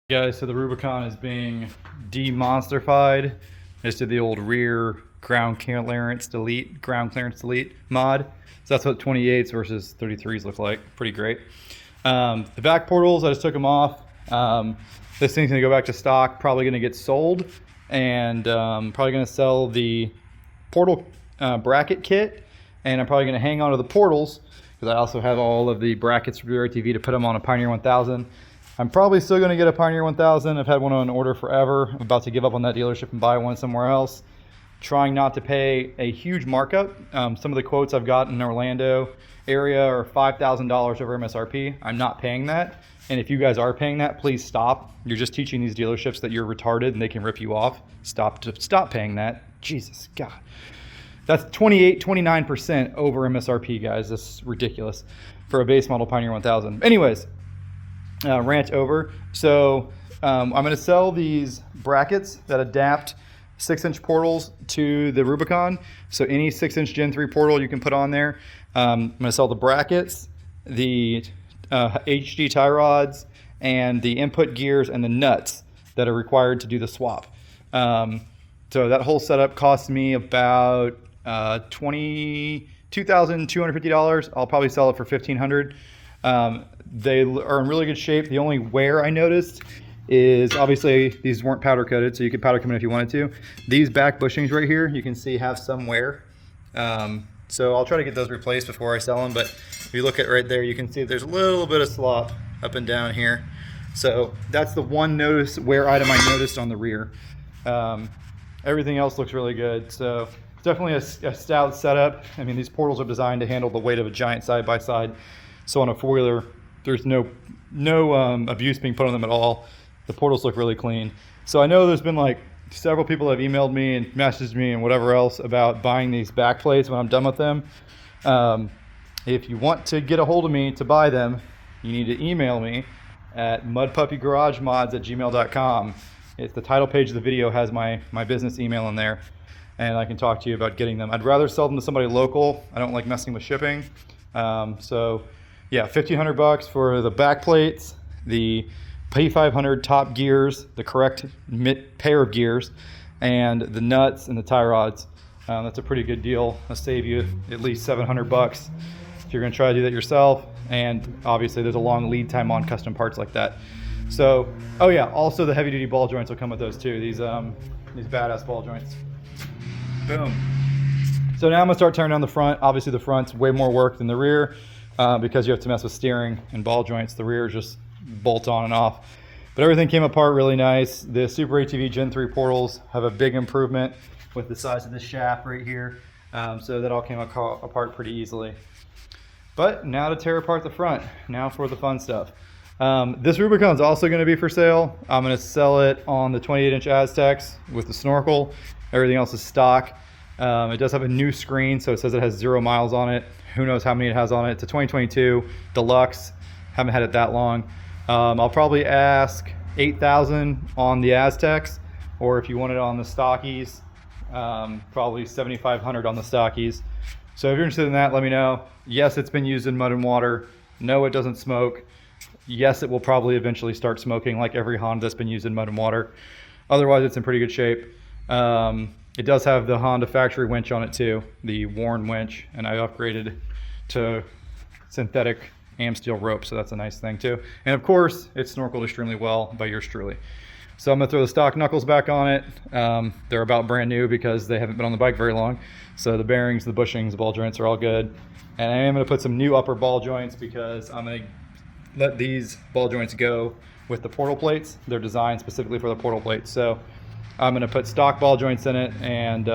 Guys, so the Rubicon is being demonstrified. Just did the old rear ground clearance delete mod. So that's what 28s versus 33s look like. Pretty great. The back portals, I just took them off. This thing's gonna go back to stock, probably gonna get sold, and probably gonna sell the portal bracket kit, and I'm probably gonna hang on to the portals because I also have all of the brackets for DirecTV to put them on a Pioneer 1000. I'm probably still going to get a Pioneer 1000. I've had one on order forever. I'm about to give up on that dealership and buy one somewhere else. Trying not to pay a huge markup. Some of the quotes I've got in Orlando area are $5,000 over MSRP. I'm not paying that. And if you guys are paying that, please stop. You're just teaching these dealerships that you're retarded and they can rip you off. Stop paying that. Jesus, God. That's 29% over MSRP, guys. That's ridiculous for a base model Pioneer 1000. Anyways. Rant over. So I'm going to sell these brackets that adapt 6-inch portals to the Rubicon. So any 6-inch Gen 3 portal you can put on there. I'm going to sell the brackets, the HD tie rods, and the input gears and the nuts that are required to do the swap. So that whole setup cost me about $22,250. I'll probably sell it for $1,500. They are in really good shape. The only wear I noticed is obviously these weren't powder coated, so you could powder coat them if you wanted to. These back bushings right here, you can see have some wear. So I'll try to get those replaced before I sell them, but if you look at right there, you can see there's a little bit of slop up and down here. So that's the one wear item I noticed on the rear. Everything else looks really good. So it's definitely a stout setup. I mean, these portals are designed to handle the weight of a giant side-by-side. So on a four-wheeler, there's no abuse being put on them at all. The portals look really clean. So I know there's been like several people have emailed me and messaged me and whatever else about buying these back plates when I'm done with them. If you want to get a hold of me to buy them, you need to email me at mudpuppygaragemods@gmail.com. It's the title page of the video has my business email in there, and I can talk to you about getting them. I'd rather sell them to somebody local. I don't like messing with shipping. So yeah, $1,500 for the back plates, the P500 top gears, the correct pair of gears, and the nuts and the tie rods. That's a pretty good deal. I'll save you at least $700 if you're going to try to do that yourself. And obviously, there's a long lead time on custom parts like that. So, oh yeah, also the heavy-duty ball joints will come with those too. These badass ball joints. Boom. So now I'm gonna start tearing down the front. Obviously, the front's way more work than the rear. Because you have to mess with steering and ball joints. The rear is just bolt on and off. But everything came apart really nice. The Super ATV Gen 3 portals have a big improvement with the size of the shaft right here. So that all came apart pretty easily. But now to tear apart the front. Now for the fun stuff. This Rubicon is also going to be for sale. I'm going to sell it on the 28-inch Aztecs with the snorkel. Everything else is stock. It does have a new screen, so it says it has 0 miles on it. Who knows how many it has on it. It's a 2022 Deluxe. Haven't had it that long. I'll probably ask $8,000 on the Aztecs, or if you want it on the stockies, probably $7,500 on the stockies. So if you're interested in that, let me know. Yes, it's been used in mud and water. No, it doesn't smoke. Yes, it will probably eventually start smoking like every Honda that's been used in mud and water. Otherwise, it's in pretty good shape. It does have the Honda factory winch on it too, the Warn winch, and I upgraded to synthetic Amsteel rope, so that's a nice thing too. And of course, it's snorkeled extremely well by yours truly. So I'm gonna throw the stock knuckles back on it. They're about brand new because they haven't been on the bike very long. So the bearings, the bushings, the ball joints are all good. And I am gonna put some new upper ball joints because I'm gonna let these ball joints go with the portal plates. They're designed specifically for the portal plates. So I'm going to put stock ball joints in it, and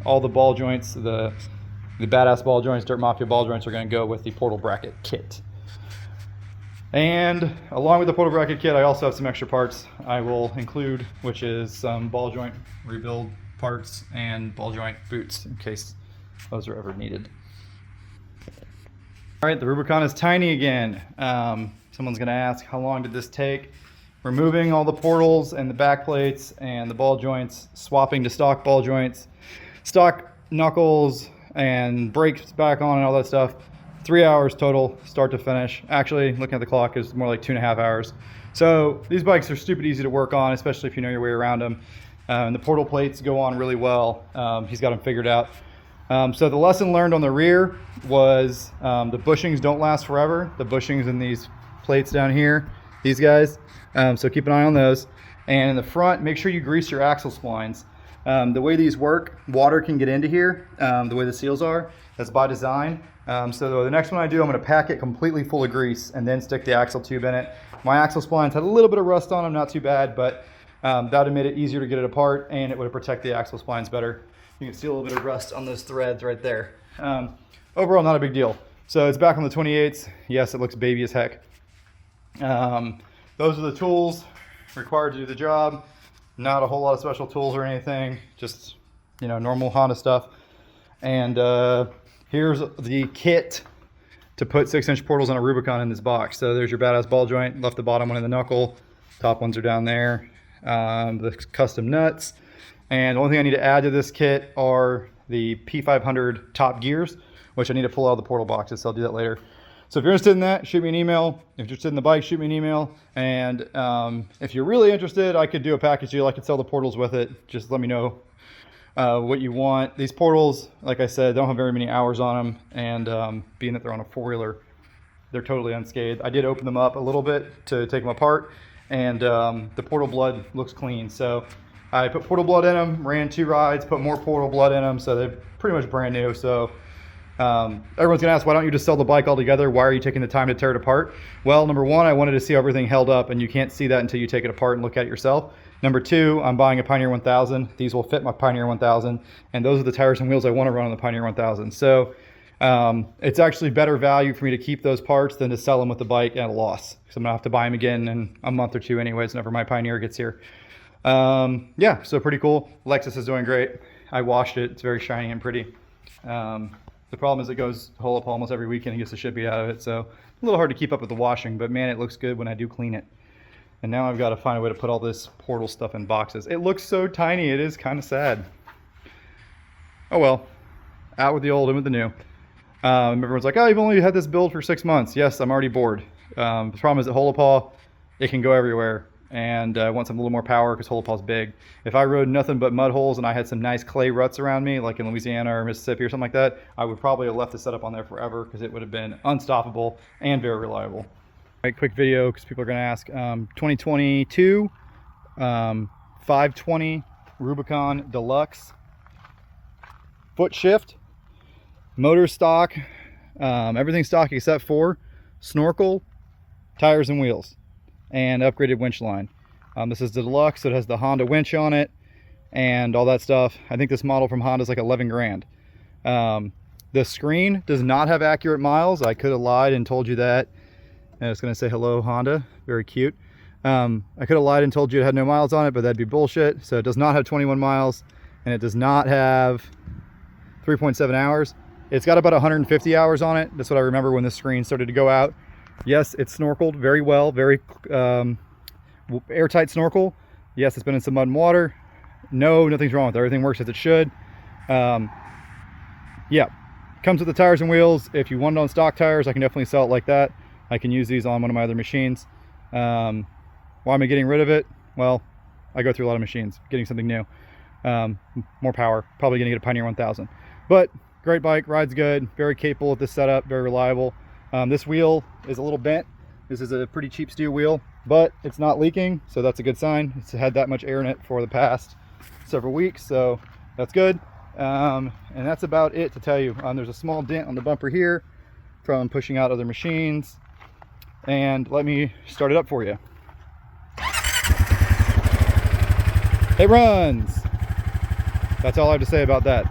all the ball joints, the badass ball joints, Dirt Mafia ball joints, are going to go with the portal bracket kit. And along with the portal bracket kit, I also have some extra parts I will include, which is some ball joint rebuild parts and ball joint boots in case those are ever needed. All right, the Rubicon is tiny again. Someone's going to ask, how long did this take? Removing all the portals and the back plates and the ball joints, swapping to stock ball joints, stock knuckles and brakes back on and all that stuff. 3 hours total, start to finish. Actually, looking at the clock, is more like 2.5 hours. So these bikes are stupid easy to work on, especially if you know your way around them. And the portal plates go on really well. He's got them figured out. So the lesson learned on the rear was the bushings don't last forever. The bushings in these plates down here, these guys. So keep an eye on those. And in the front, make sure you grease your axle splines. The way these work, water can get into here, the way the seals are. That's by design. So the next one I do, I'm going to pack it completely full of grease and then stick the axle tube in it. My axle splines had a little bit of rust on them, not too bad, but that would have made it easier to get it apart, and it would have protected the axle splines better. You can see a little bit of rust on those threads right there. Overall, not a big deal. So it's back on the 28s. Yes, it looks baby as heck. Those are the tools required to do the job. Not a whole lot of special tools or anything, just, you know, normal Honda stuff. And here's the kit to put 6-inch portals on a Rubicon in this box. So there's your badass ball joint, left the bottom one in the knuckle, top ones are down there, the custom nuts. And the only thing I need to add to this kit are the P500 top gears, which I need to pull out of the portal boxes, so I'll do that later. So if you're interested in that, shoot me an email. If you're interested in the bike, shoot me an email. And if you're really interested, I could do a package deal. I could sell the portals with it. Just let me know what you want. These portals, like I said, don't have very many hours on them. And being that they're on a 4-wheeler, they're totally unscathed. I did open them up a little bit to take them apart. And the portal blood looks clean. So I put portal blood in them, ran 2 rides, put more portal blood in them. So they're pretty much brand new. So everyone's gonna ask, why don't you just sell the bike altogether? Why are you taking the time to tear it apart? Well, number one, I wanted to see how everything held up, and you can't see that until you take it apart and look at it yourself. Number two, I'm buying a Pioneer 1000. These will fit my Pioneer 1000, and those are the tires and wheels I want to run on the Pioneer 1000. So it's actually better value for me to keep those parts than to sell them with the bike at a loss, because I'm gonna have to buy them again in a month or two anyways, whenever my Pioneer gets here. Yeah, so pretty cool. Lexus is doing great. I washed it. It's very shiny and pretty. The problem is it goes whole up almost every weekend and gets the shit beat out of it, so a little hard to keep up with the washing, but man, it looks good when I do clean it. And now I've got to find a way to put all this portal stuff in boxes. It looks so tiny, it is kind of sad. Oh well, out with the old, in with the new. Everyone's like, oh, you've only had this build for 6 months. Yes, I'm already bored. The problem is that Holopaw, it can go everywhere. And I want some a little more power because Holopaw's big. If I rode nothing but mud holes and I had some nice clay ruts around me, like in Louisiana or Mississippi or something like that, I would probably have left the setup on there forever because it would have been unstoppable and very reliable. All right, quick video because people are going to ask. 2022 520 Rubicon Deluxe. Foot shift, motor stock, everything stock except for snorkel, tires and wheels, and upgraded winch line. This is the Deluxe, so it has the Honda winch on it and all that stuff. I think this model from Honda is like 11 grand. The screen does not have accurate miles. I could have lied and told you that. And I was gonna say hello Honda, very cute. I could have lied and told you it had no miles on it, but that'd be bullshit. So it does not have 21 miles and it does not have 3.7 hours. It's got about 150 hours on it. That's what I remember when the screen started to go out. Yes, it's snorkeled very well, very airtight snorkel. Yes, it's been in some mud and water. No, nothing's wrong with it. Everything works as it should. Yeah, comes with the tires and wheels. If you want it on stock tires, I can definitely sell it like that. I can use these on one of my other machines. Why am I getting rid of it? Well, I go through a lot of machines, getting something new. More power, probably gonna get a Pioneer 1000. But great bike, rides good, very capable with this setup, very reliable. This wheel is a little bent. This is a pretty cheap steel wheel, but it's not leaking, so that's a good sign. It's had that much air in it for the past several weeks, so that's good. And that's about it to tell you. There's a small dent on the bumper here from pushing out other machines. And let me start it up for you. It runs. That's all I have to say about that.